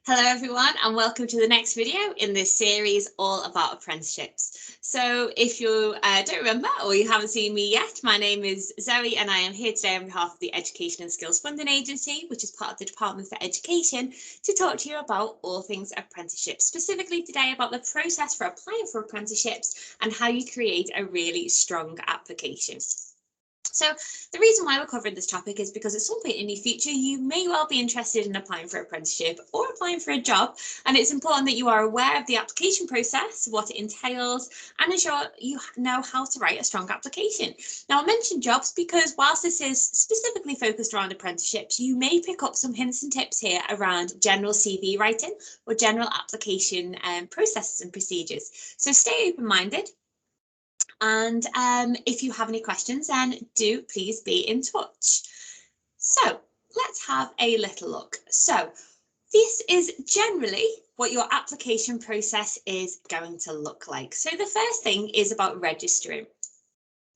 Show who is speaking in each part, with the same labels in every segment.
Speaker 1: Hello everyone and welcome to the next video in this series all about apprenticeships. So if you don't remember or you haven't seen me yet, my name is Zoe and I am here today on behalf of the Education and Skills Funding Agency, which is part of the Department for Education, to talk to you about all things apprenticeships, specifically today about the process for applying for apprenticeships and how you create a really strong application. So the reason why we're covering this topic is because at some point in your future, you may well be interested in applying for an apprenticeship or applying for a job. And it's important that you are aware of the application process, what it entails, and ensure you know how to write a strong application. Now, I mentioned jobs because whilst this is specifically focused around apprenticeships, you may pick up some hints and tips here around general CV writing or general application processes and procedures. So stay open-minded. And if you have any questions, then do please be in touch. So let's have a little look. So this is generally what your application process is going to look like. So the first thing is about registering.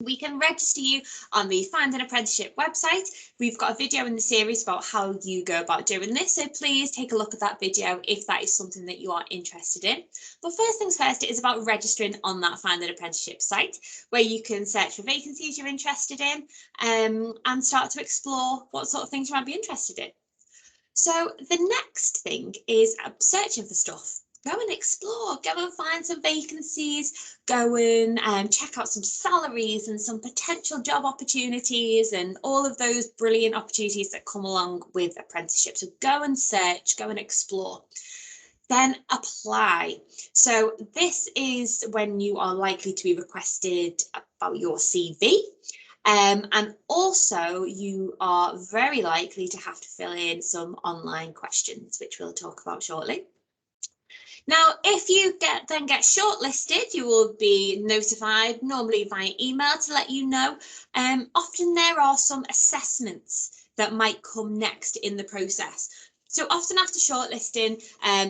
Speaker 1: We can register you on the Find an Apprenticeship website. We've got a video in the series about how you go about doing this, so please take a look at that video if that is something that you are interested in. But first things first, it is about registering on that Find an Apprenticeship site, where you can search for vacancies you're interested in and start to explore what sort of things you might be interested in. So the next thing is searching for stuff. Go and explore, go and find some vacancies, go and check out some salaries and some potential job opportunities and all of those brilliant opportunities that come along with apprenticeships. So go and search, go and explore. Then apply. So this is when you are likely to be requested about your CV. And also you are very likely to have to fill in some online questions, which we'll talk about shortly. Now, if you get shortlisted, you will be notified, normally via email, to let you know. Often there are some assessments that might come next in the process. So often after shortlisting,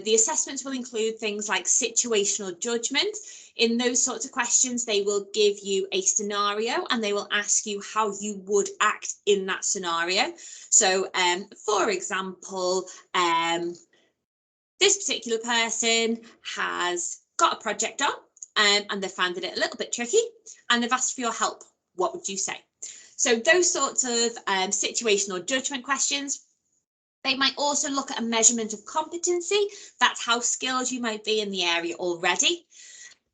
Speaker 1: the assessments will include things like situational judgment. In those sorts of questions, they will give you a scenario and they will ask you how you would act in that scenario. So, for example, this particular person has got a project on and they've found it a little bit tricky and they've asked for your help. What would you say? So those sorts of situational judgment questions. They might also look at a measurement of competency. That's how skilled you might be in the area already.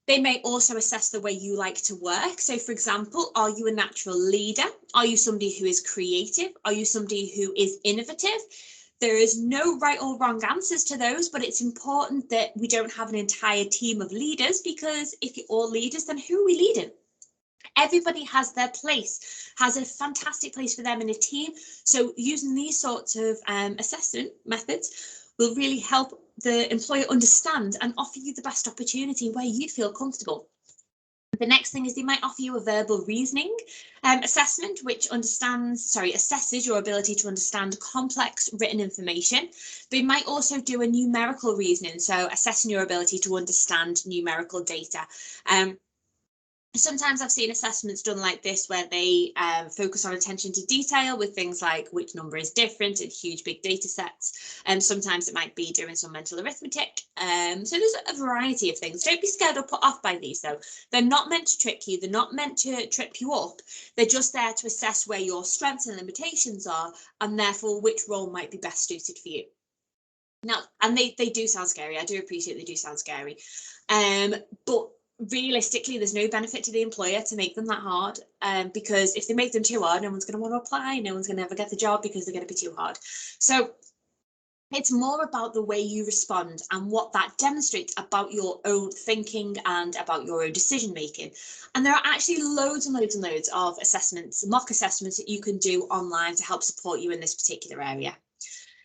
Speaker 1: They may also assess the way you like to work. So, for example, are you a natural leader? Are you somebody who is creative? Are you somebody who is innovative? There is no right or wrong answers to those, but it's important that we don't have an entire team of leaders, because if you're all leaders, then who are we leading? Everybody has their place, has a fantastic place for them in a team. So using these sorts of assessment methods will really help the employer understand and offer you the best opportunity where you feel comfortable. The next thing is they might offer you a verbal reasoning assessment, which assesses your ability to understand complex written information. They might also do a numerical reasoning, so assessing your ability to understand numerical data. Sometimes I've seen assessments done like this where they focus on attention to detail with things like which number is different in huge big data sets. And sometimes it might be doing some mental arithmetic. So there's a variety of things. Don't be scared or put off by these though. They're not meant to trick you. They're not meant to trip you up. They're just there to assess where your strengths and limitations are and therefore which role might be best suited for you. Now, and they do sound scary. I do appreciate they do sound scary. But realistically, there's no benefit to the employer to make them that hard, because if they make them too hard, no one's going to want to apply, no one's going to ever get the job because they're going to be too hard. So it's more about the way you respond and what that demonstrates about your own thinking and about your own decision making. And there are actually loads and loads and loads of assessments, mock assessments that you can do online to help support you in this particular area.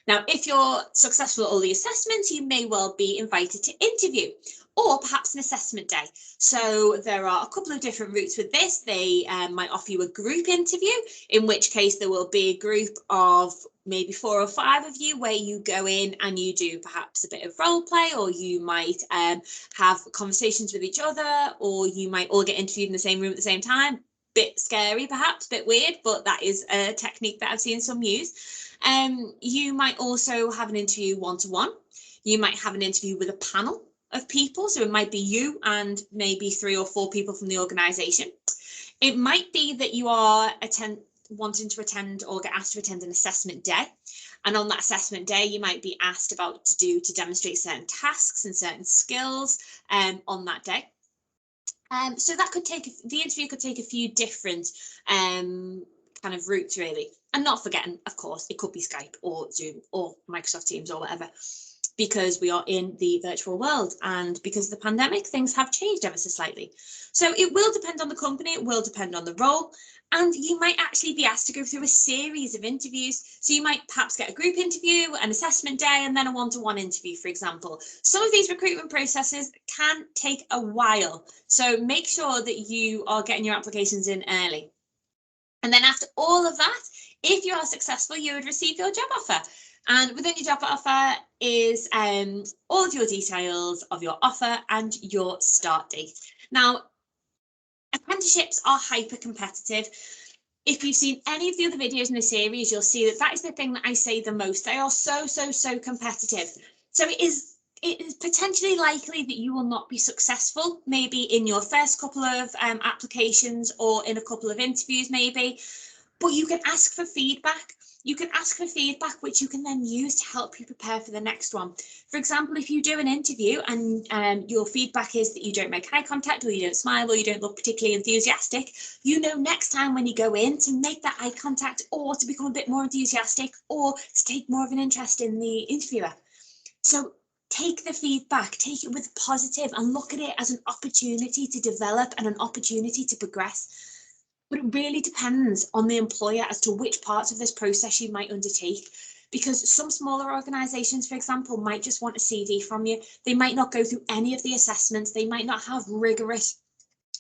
Speaker 1: Now, if you're successful at all the assessments, you may well be invited to interview, or perhaps an assessment day. So there are a couple of different routes with this. They might offer you a group interview, in which case there will be a group of maybe 4 or 5 of you where you go in and you do perhaps a bit of role play, or you might have conversations with each other, or you might all get interviewed in the same room at the same time. Bit scary, perhaps, bit weird, but that is a technique that I've seen some use. You might also have an interview one-to-one. You might have an interview with a panel of people. So it might be you and maybe 3 or 4 people from the organisation. It might be that you are wanting to attend or get asked to attend an assessment day. And on that assessment day, you might be asked to demonstrate certain tasks and certain skills on that day. So that could take, the interview could take a few different kind of routes really. And not forgetting, of course, it could be Skype or Zoom or Microsoft Teams or whatever, because we are in the virtual world and because of the pandemic, things have changed ever so slightly. So it will depend on the company, it will depend on the role, and you might actually be asked to go through a series of interviews. So you might perhaps get a group interview, an assessment day, and then a one-to-one interview, for example. Some of these recruitment processes can take a while, so make sure that you are getting your applications in early. And then after all of that, if you are successful, you would receive your job offer. And within your job offer is all of your details of your offer and your start date. Now, apprenticeships are hyper competitive. If you've seen any of the other videos in the series, you'll see that that is the thing that I say the most. They are so competitive. So it is potentially likely that you will not be successful, maybe in your first couple of applications or in a couple of interviews maybe, but you can ask for feedback. You can ask for feedback, which you can then use to help you prepare for the next one. For example, if you do an interview and your feedback is that you don't make eye contact or you don't smile or you don't look particularly enthusiastic, you know next time when you go in to make that eye contact or to become a bit more enthusiastic or to take more of an interest in the interviewer. So take the feedback, take it with positive and look at it as an opportunity to develop and an opportunity to progress. But it really depends on the employer as to which parts of this process you might undertake, because some smaller organisations, for example, might just want a CV from you. They might not go through any of the assessments. They might not have rigorous,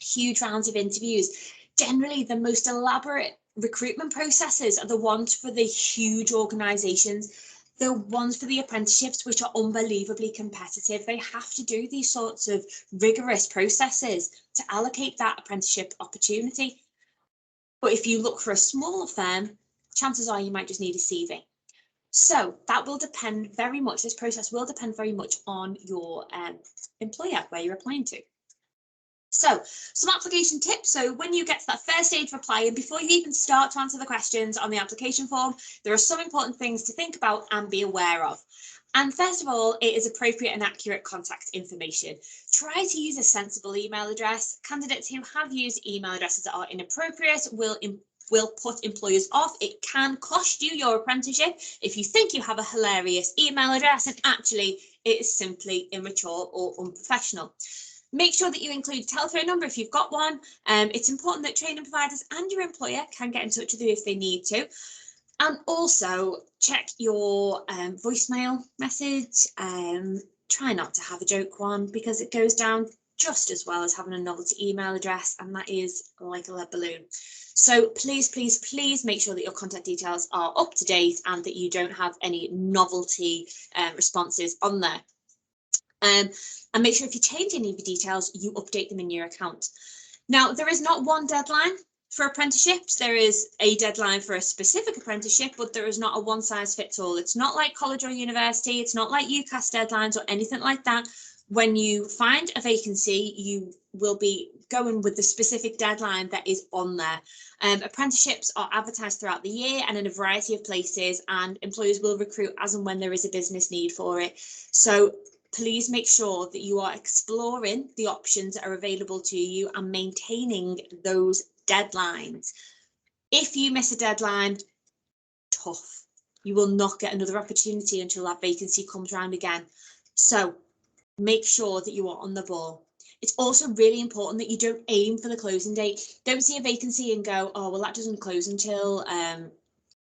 Speaker 1: huge rounds of interviews. Generally, the most elaborate recruitment processes are the ones for the huge organisations. The ones for the apprenticeships, which are unbelievably competitive. They have to do these sorts of rigorous processes to allocate that apprenticeship opportunity. But if you look for a smaller firm, chances are you might just need a CV. So that will depend very much, this process will depend very much on your employer, where you're applying to. So some application tips. So when you get to that first stage of applying, before you even start to answer the questions on the application form, there are some important things to think about and be aware of. And first of all, it is appropriate and accurate contact information. Try to use a sensible email address. Candidates who have used email addresses that are inappropriate will put employers off. It can cost you your apprenticeship if you think you have a hilarious email address and actually it is simply immature or unprofessional. Make sure that you include a telephone number if you've got one. It's important that training providers and your employer can get in touch with you if they need to. And also check your voicemail message. Try not to have a joke one because it goes down just as well as having a novelty email address, and that is like a lead balloon. So please make sure that your contact details are up to date and that you don't have any novelty responses on there. And make sure if you change any of the details, you update them in your account. Now, there is not one deadline for apprenticeships. There is a deadline for a specific apprenticeship, but there is not a one size fits all. It's not like college or university. It's not like UCAS deadlines or anything like that. When you find a vacancy, you will be going with the specific deadline that is on there. Apprenticeships are advertised throughout the year and in a variety of places, and employers will recruit as and when there is a business need for it. So please make sure that you are exploring the options that are available to you and maintaining those deadlines. If you miss a deadline, tough. You will not get another opportunity until that vacancy comes around again. So make sure that you are on the ball. It's also really important that you don't aim for the closing date. Don't see a vacancy and go, oh, well, that doesn't close until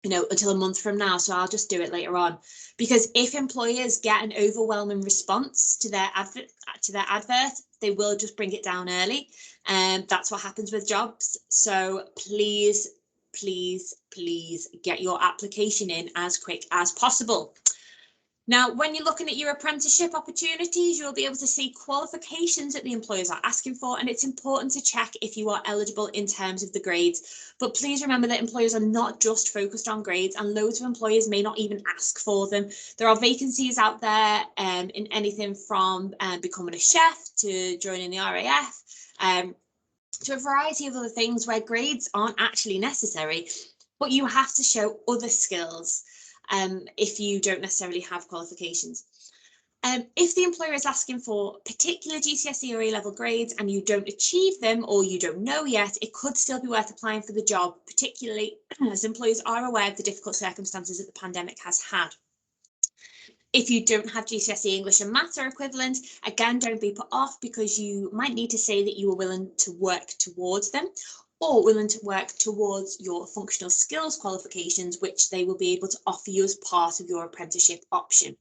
Speaker 1: until a month from now, so I'll just do it later on. Because if employers get an overwhelming response to their advert, they will just bring it down early. And that's what happens with jobs. So please get your application in as quick as possible. Now, when you're looking at your apprenticeship opportunities, you'll be able to see qualifications that the employers are asking for, and it's important to check if you are eligible in terms of the grades. But please remember that employers are not just focused on grades, and loads of employers may not even ask for them. There are vacancies out there in anything from becoming a chef to joining the RAF, to a variety of other things where grades aren't actually necessary, but you have to show other skills if you don't necessarily have qualifications. If the employer is asking for particular GCSE or A-level grades and you don't achieve them or you don't know yet, it could still be worth applying for the job, particularly as employers are aware of the difficult circumstances that the pandemic has had. If you don't have GCSE English and Maths or equivalent, again, don't be put off, because you might need to say that you are willing to work towards them, or willing to work towards your functional skills qualifications, which they will be able to offer you as part of your apprenticeship option.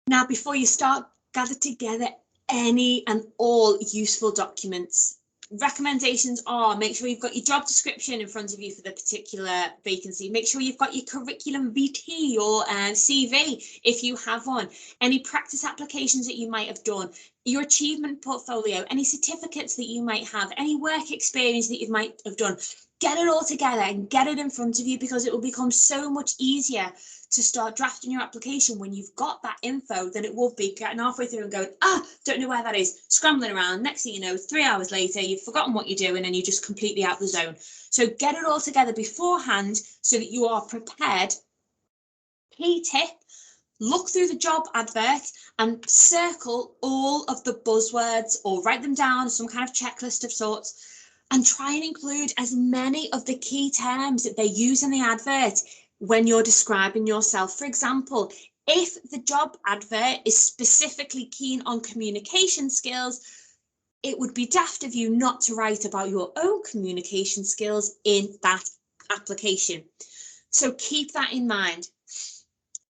Speaker 1: Now, before you start, gather together any and all useful documents. Recommendations are: make sure you've got your job description in front of you for the particular vacancy. Make sure you've got your curriculum vitae or CV if you have one. Any practice applications that you might have done, your achievement portfolio, any certificates that you might have, any work experience that you might have done. Get it all together and get it in front of you, because it will become so much easier to start drafting your application when you've got that info than it will be getting halfway through and going, don't know where that is, scrambling around. Next thing you know, 3 hours later, you've forgotten what you're doing and you're just completely out of the zone. So get it all together beforehand so that you are prepared. Key tip: look through the job advert and circle all of the buzzwords, or write them down, some kind of checklist of sorts, and try and include as many of the key terms that they use in the advert when you're describing yourself. For example, if the job advert is specifically keen on communication skills, it would be daft of you not to write about your own communication skills in that application. So keep that in mind.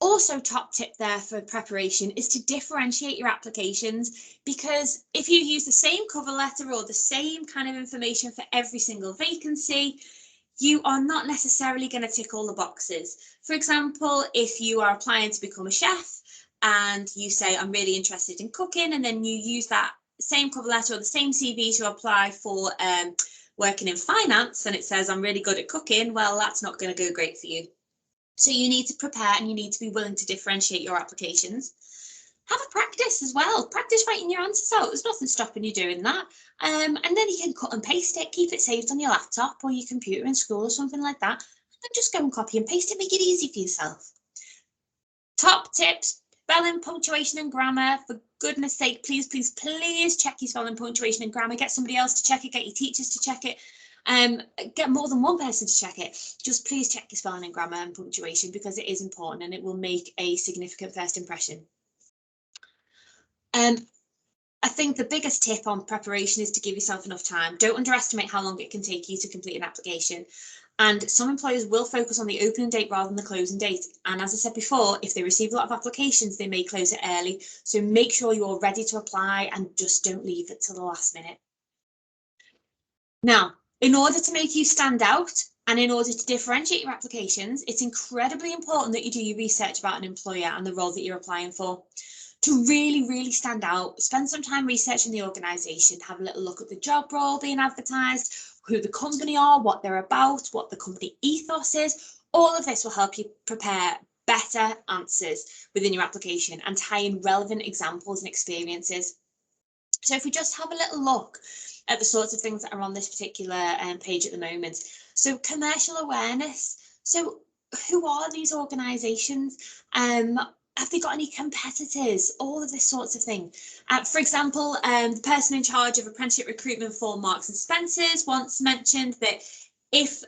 Speaker 1: Also, top tip there for preparation is to differentiate your applications, because if you use the same cover letter or the same kind of information for every single vacancy, you are not necessarily going to tick all the boxes. For example, if you are applying to become a chef and you say, I'm really interested in cooking, and then you use that same cover letter or the same CV to apply for working in finance, and it says, I'm really good at cooking, well, that's not going to go great for you. So you need to prepare, and you need to be willing to differentiate your applications. Have a practice as well. Practice writing your answers out. There's nothing stopping you doing that. And then you can cut and paste it, keep it saved on your laptop or your computer in school or something like that. And then just go and copy and paste it, make it easy for yourself. Top tips: spelling, punctuation and grammar. For goodness sake, please, please, please check your spelling, punctuation and grammar. Get somebody else to check it, get your teachers to check it. Get more than one person to check it. Just please check your spelling and grammar and punctuation, because it is important and it will make a significant first impression. I think the biggest tip on preparation is to give yourself enough time. Don't underestimate how long it can take you to complete an application. And some employers will focus on the opening date rather than the closing date. And as I said before, if they receive a lot of applications, they may close it early. So make sure you're ready to apply and just don't leave it till the last minute. Now, in order to make you stand out and in order to differentiate your applications, it's incredibly important that you do your research about an employer and the role that you're applying for. To really, really stand out, spend some time researching the organisation, have a little look at the job role being advertised, who the company are, what they're about, what the company ethos is. All of this will help you prepare better answers within your application and tie in relevant examples and experiences. So if we just have a little look at the sorts of things that are on this particular page at the moment. So commercial awareness. So who are these organisations? Have they got any competitors? All of this sorts of thing. For example, the person in charge of apprenticeship recruitment for Marks and Spencer's once mentioned that if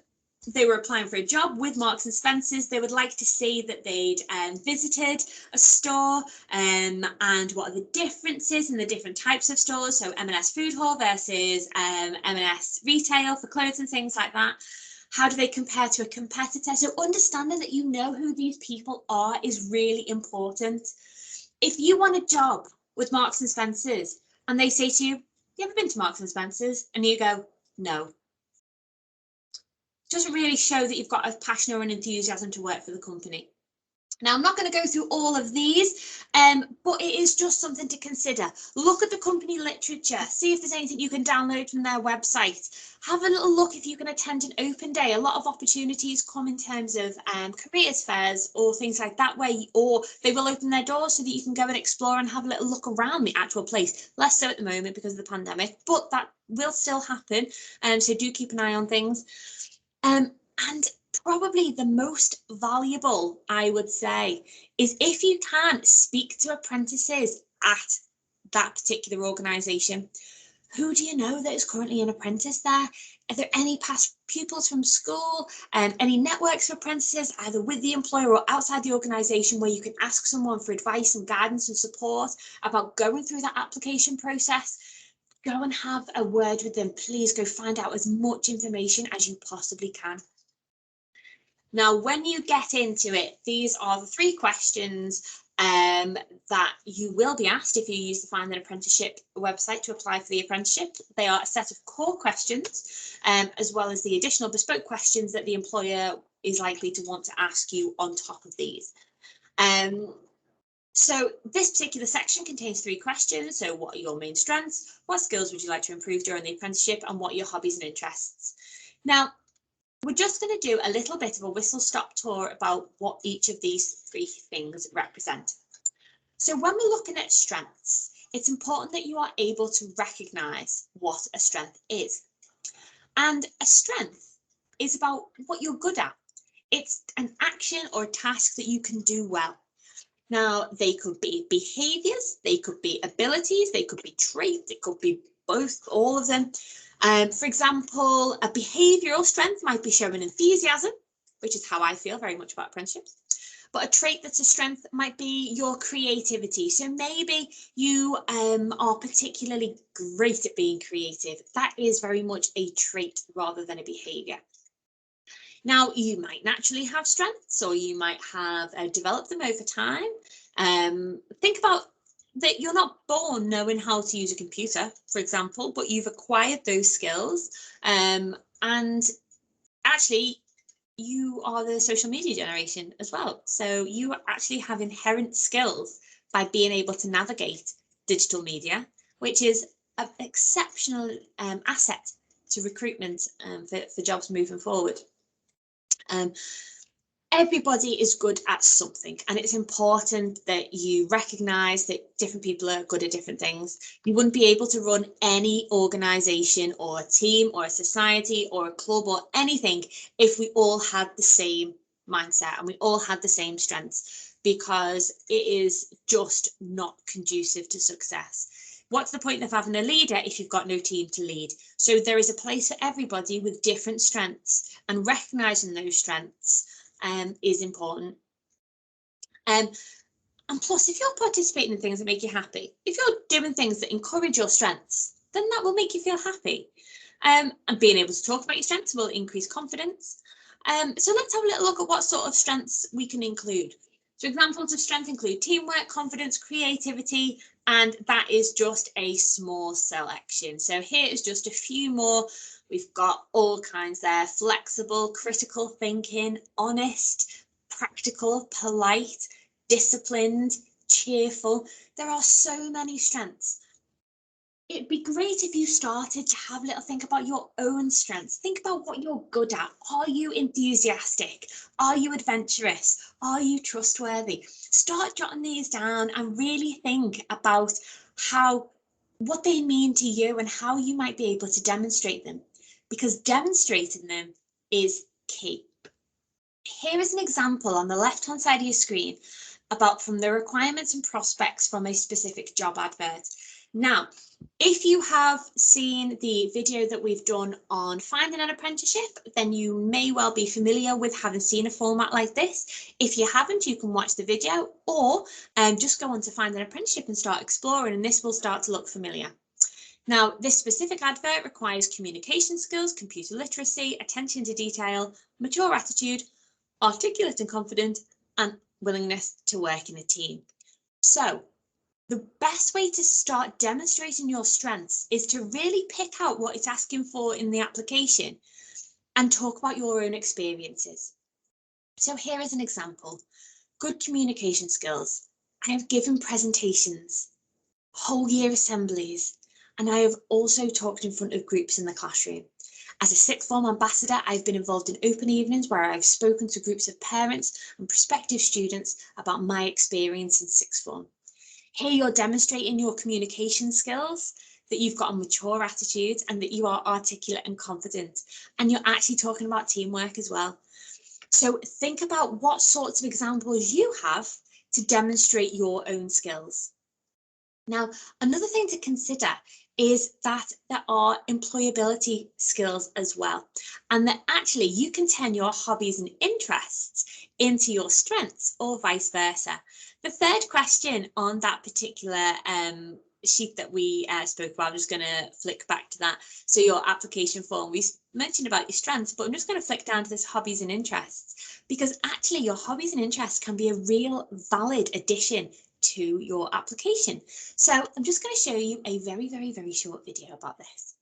Speaker 1: they were applying for a job with Marks and Spencer's, they would like to see that they'd visited a store and what are the differences in the different types of stores. So M&S Food Hall versus M&S Retail for clothes and things like that. How do they compare to a competitor? So understanding that you know who these people are is really important. If you want a job with Marks and Spencer's and they say to you, you ever been to Marks and Spencer's? And you go, no. Doesn't really show that you've got a passion or an enthusiasm to work for the company. Now, I'm not going to go through all of these, but it is just something to consider. Look at the company literature, see if there's anything you can download from their website. Have a little look if you can attend an open day. A lot of opportunities come in terms of careers fairs or things like that, or they will open their doors so that you can go and explore and have a little look around the actual place. Less so at the moment because of the pandemic, but that will still happen. So do keep an eye on things. And probably the most valuable, I would say, is if you can speak to apprentices at that particular organisation. Who do you know that is currently an apprentice there? Are there any past pupils from school? Any networks of apprentices, either with the employer or outside the organisation, where you can ask someone for advice and guidance and support about going through that application process? Go and have a word with them. Please go find out as much information as you possibly can. Now, when you get into it, these are the 3 questions that you will be asked if you use the Find an Apprenticeship website to apply for the apprenticeship. They are a set of core questions, as well as the additional bespoke questions that the employer is likely to want to ask you on top of these. So this particular section contains 3 questions. So what are your main strengths? What skills would you like to improve during the apprenticeship? And what are your hobbies and interests? Now, we're just going to do a little bit of a whistle-stop tour about what each of these 3 things represent. So when we're looking at strengths, it's important that you are able to recognise what a strength is. And a strength is about what you're good at. It's an action or a task that you can do well. Now, they could be behaviours, they could be abilities, they could be traits, it could be both, all of them. For example, a behavioural strength might be showing enthusiasm, which is how I feel very much about apprenticeships. But a trait that's a strength might be your creativity. So maybe you are particularly great at being creative. That is very much a trait rather than a behaviour. Now, you might naturally have strengths, or you might have developed them over time. Think about that you're not born knowing how to use a computer, for example, but you've acquired those skills. And actually, you are the social media generation as well. So you actually have inherent skills by being able to navigate digital media, which is an exceptional asset to recruitment for jobs moving forward. Everybody is good at something, and it's important that you recognise that different people are good at different things. You wouldn't be able to run any organisation or a team or a society or a club or anything if we all had the same mindset and we all had the same strengths, because it is just not conducive to success. What's the point of having a leader if you've got no team to lead? So there is a place for everybody with different strengths, and recognising those strengths is important. And plus, if you're participating in things that make you happy, if you're doing things that encourage your strengths, then that will make you feel happy. And being able to talk about your strengths will increase confidence. So let's have a little look at what sort of strengths we can include. So examples of strength include teamwork, confidence, creativity, and that is just a small selection. So here is just a few more. We've got all kinds there: flexible, critical thinking, honest, practical, polite, disciplined, cheerful. There are so many strengths. It'd be great if you started to have a little think about your own strengths. Think about what you're good at. Are you enthusiastic? Are you adventurous? Are you trustworthy? Start jotting these down and really think about what they mean to you and how you might be able to demonstrate them, because demonstrating them is key. Here is an example on the left-hand side of your screen from the requirements and prospects from a specific job advert. Now, if you have seen the video that we've done on finding an apprenticeship, then you may well be familiar with having seen a format like this. If you haven't, you can watch the video, or just go on to Find an Apprenticeship and start exploring, and this will start to look familiar. Now, this specific advert requires communication skills, computer literacy, attention to detail, mature attitude, articulate and confident, and willingness to work in a team. So the best way to start demonstrating your strengths is to really pick out what it's asking for in the application and talk about your own experiences. So here is an example. good communication skills. I have given presentations, whole year assemblies, and I have also talked in front of groups in the classroom. As a sixth form ambassador, I've been involved in open evenings where I've spoken to groups of parents and prospective students about my experience in sixth form. Here you're demonstrating your communication skills, that you've got a mature attitude and that you are articulate and confident. And you're actually talking about teamwork as well. So think about what sorts of examples you have to demonstrate your own skills. Now, another thing to consider is that there are employability skills as well, and that actually you can turn your hobbies and interests into your strengths or vice versa. The third question on that particular sheet that we spoke about, I'm just going to flick back to that. So your application form, we mentioned about your strengths, but I'm just going to flick down to this hobbies and interests, because actually your hobbies and interests can be a real valid addition to your application. So I'm just going to show you a very, very, very short video about this.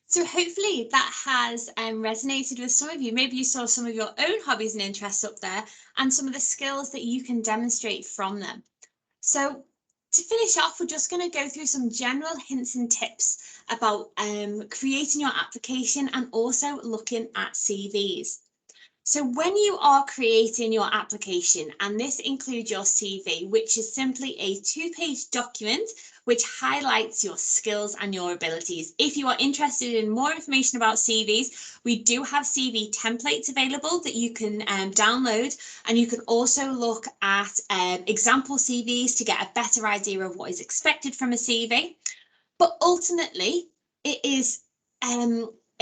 Speaker 1: So hopefully that has resonated with some of you. Maybe you saw some of your own hobbies and interests up there and some of the skills that you can demonstrate from them. So to finish off, we're just going to go through some general hints and tips about creating your application and also looking at CVs. So when you are creating your application, and this includes your CV, which is simply a 2-page document which highlights your skills and your abilities. If you are interested in more information about CVs, we do have CV templates available that you can download, and you can also look at example CVs to get a better idea of what is expected from a CV. But ultimately, it is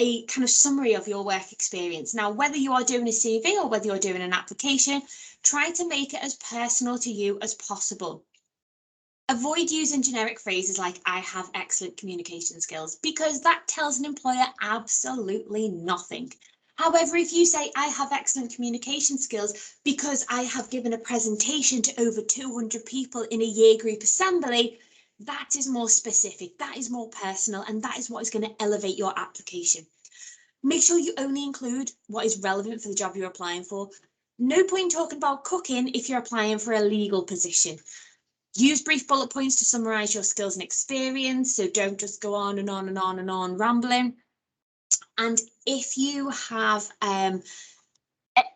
Speaker 1: a kind of summary of your work experience. Now, whether you are doing a CV or whether you're doing an application, try to make it as personal to you as possible. Avoid using generic phrases like "I have excellent communication skills," because that tells an employer absolutely nothing. However, if you say "I have excellent communication skills because I have given a presentation to over 200 people in a year group assembly," that is more specific, that is more personal, and that is what is going to elevate your application. Make sure you only include what is relevant for the job you're applying for. No point talking about cooking if you're applying for a legal position. Use brief bullet points to summarise your skills and experience, so don't just go on and on and on and on rambling. And if you have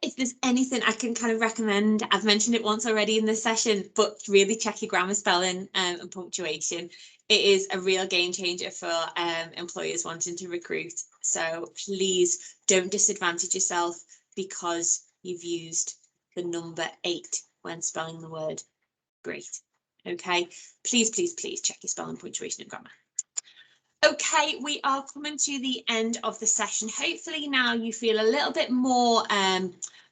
Speaker 1: if there's anything I can kind of recommend, I've mentioned it once already in this session, but really check your grammar, spelling and punctuation. It is a real game changer for employers wanting to recruit. So please don't disadvantage yourself because you've used the number 8 when spelling the word great. Okay, please, please, please check your spelling, punctuation and grammar. Okay, we are coming to the end of the session. Hopefully now you feel a little bit more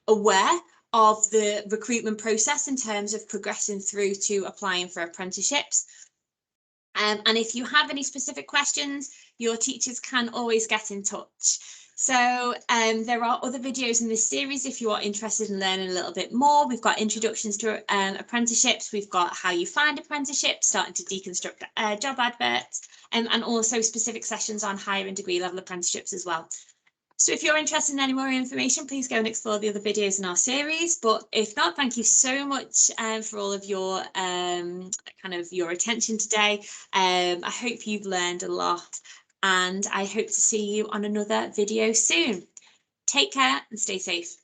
Speaker 1: aware of the recruitment process in terms of progressing through to applying for apprenticeships. And if you have any specific questions, your teachers can always get in touch. So there are other videos in this series if you are interested in learning a little bit more. We've got introductions to apprenticeships. We've got how you find apprenticeships, starting to deconstruct job adverts, and also specific sessions on higher and degree level apprenticeships as well. So if you're interested in any more information, please go and explore the other videos in our series. But if not, thank you so much for all of your your attention today. I hope you've learned a lot, and I hope to see you on another video soon. Take care and stay safe.